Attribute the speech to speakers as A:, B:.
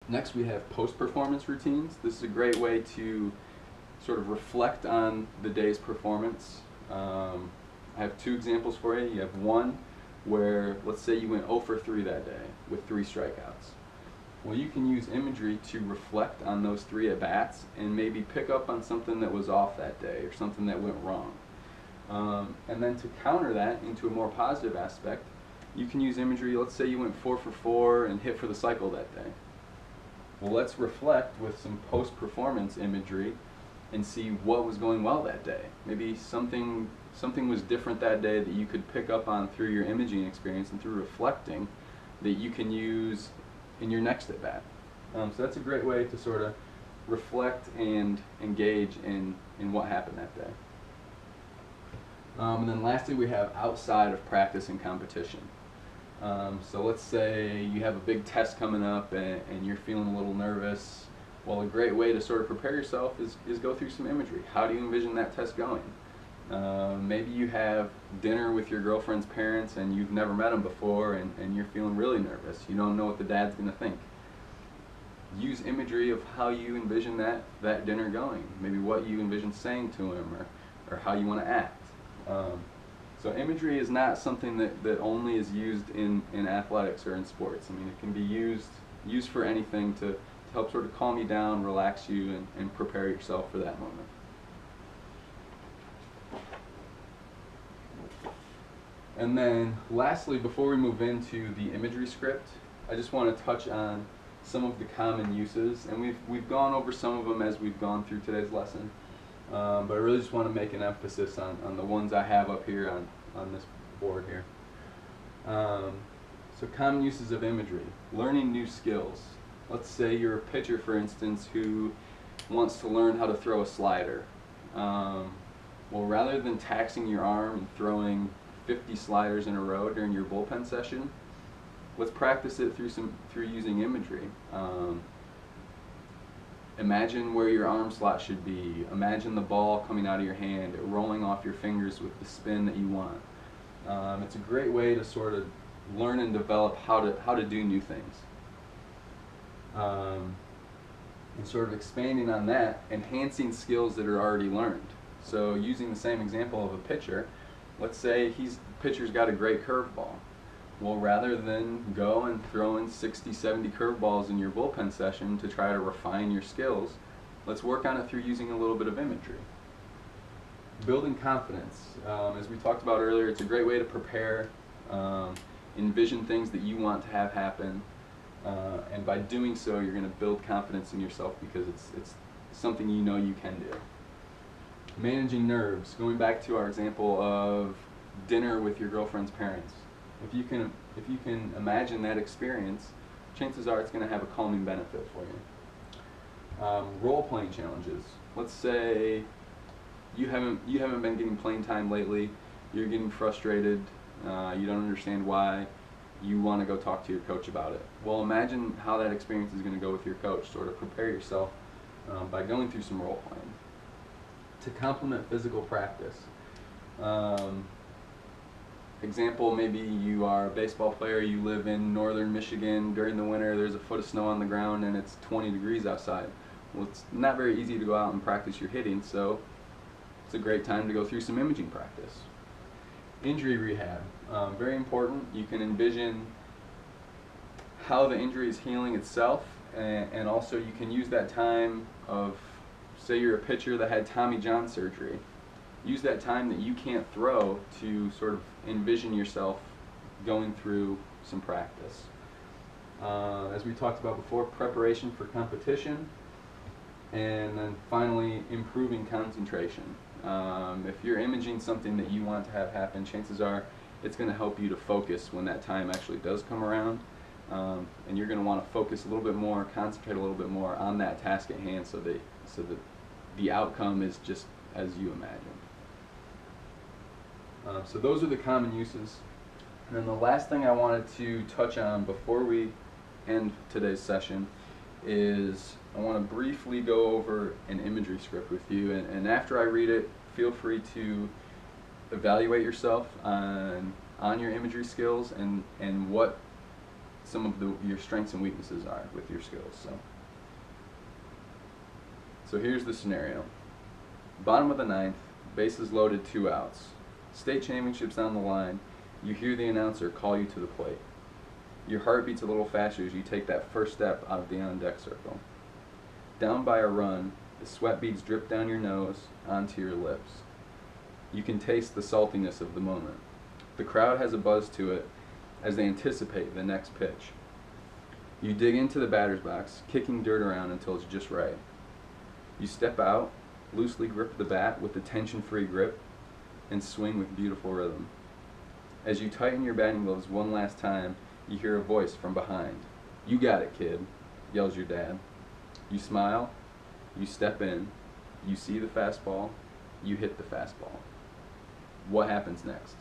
A: Next we have post-performance routines. This is a great way to sort of reflect on the day's performance. I have two examples for you. You have one where, let's say you went 0 for 3 that day with 3 strikeouts. Well, you can use imagery to reflect on those 3 at-bats and maybe pick up on something that was off that day or something that went wrong. And then to counter that into a more positive aspect, you can use imagery. Let's say you went 4 for 4 and hit for the cycle that day. Well, let's reflect with some post-performance imagery and see what was going well that day. Maybe something was different that day that you could pick up on through your imaging experience and through reflecting that you can use in your next at bat. So that's a great way to sort of reflect and engage in what happened that day. And then lastly, we have outside of practice and competition. So let's say you have a big test coming up and you're feeling a little nervous. Well, a great way to sort of prepare yourself is go through some imagery. How do you envision that test going? Maybe you have dinner with your girlfriend's parents and you've never met them before and you're feeling really nervous. You don't know what the dad's going to think. Use imagery of how you envision that dinner going. Maybe what you envision saying to him or how you want to act. So imagery is not something that only is used in athletics or in sports. I mean, it can be used for anything to help sort of calm you down, relax you, and prepare yourself for that moment. And then lastly, before we move into the imagery script, I just want to touch on some of the common uses, and we've gone over some of them as we've gone through today's lesson. But I really just want to make an emphasis on the ones I have up here on this board here. So common uses of imagery. Learning new skills. Let's say you're a pitcher, for instance, who wants to learn how to throw a slider. Well, rather than taxing your arm and throwing 50 sliders in a row during your bullpen session, let's practice it through using imagery. Imagine where your arm slot should be. Imagine the ball coming out of your hand, rolling off your fingers with the spin that you want. It's a great way to sort of learn and develop how to do new things. And sort of expanding on that, enhancing skills that are already learned. So using the same example of a pitcher, let's say the pitcher's got a great curveball. Well, rather than go and throw in 60, 70 curveballs in your bullpen session to try to refine your skills, let's work on it through using a little bit of imagery. Building confidence. As we talked about earlier, it's a great way to prepare, envision things that you want to have happen, and by doing so, you're going to build confidence in yourself because it's something you know you can do. Managing nerves. Going back to our example of dinner with your girlfriend's parents. If you can imagine that experience, chances are it's going to have a calming benefit for you. Role-playing challenges. Let's say you haven't been getting playing time lately. You're getting frustrated. You don't understand why. You want to go talk to your coach about it. Well, imagine how that experience is going to go with your coach. Sort of prepare yourself by going through some role-playing. To complement physical practice. Example, maybe you are a baseball player, you live in northern Michigan, during the winter there's a foot of snow on the ground and it's 20 degrees outside. Well, it's not very easy to go out and practice your hitting, so it's a great time to go through some imaging practice. Injury rehab, very important. You can envision how the injury is healing itself, and also you can use that time of, say you're a pitcher that had Tommy John surgery. Use that time that you can't throw to sort of envision yourself going through some practice. As we talked about before, preparation for competition, and then finally improving concentration. If you're imaging something that you want to have happen, chances are it's going to help you to focus when that time actually does come around, and you're going to want to focus a little bit more, concentrate a little bit more on that task at hand so that the outcome is just as you imagined. So those are the common uses. And then the last thing I wanted to touch on before we end today's session is I want to briefly go over an imagery script with you, and after I read it, feel free to evaluate yourself on your imagery skills and what some of your strengths and weaknesses are with your skills. So here's the scenario. Bottom of the ninth, bases loaded, 2 outs. State championships on the line. You hear the announcer call you to the plate. Your heart beats a little faster as you take that first step out of the on-deck circle. Down by a run, the sweat beads drip down your nose onto your lips. You can taste the saltiness of the moment. The crowd has a buzz to it as they anticipate the next pitch. You dig into the batter's box, kicking dirt around until it's just right. You step out, loosely grip the bat with a tension-free grip, and swing with beautiful rhythm. As you tighten your batting gloves one last time, you hear a voice from behind. "You got it, kid," yells your dad. You smile, you step in, you see the fastball, you hit the fastball. What happens next?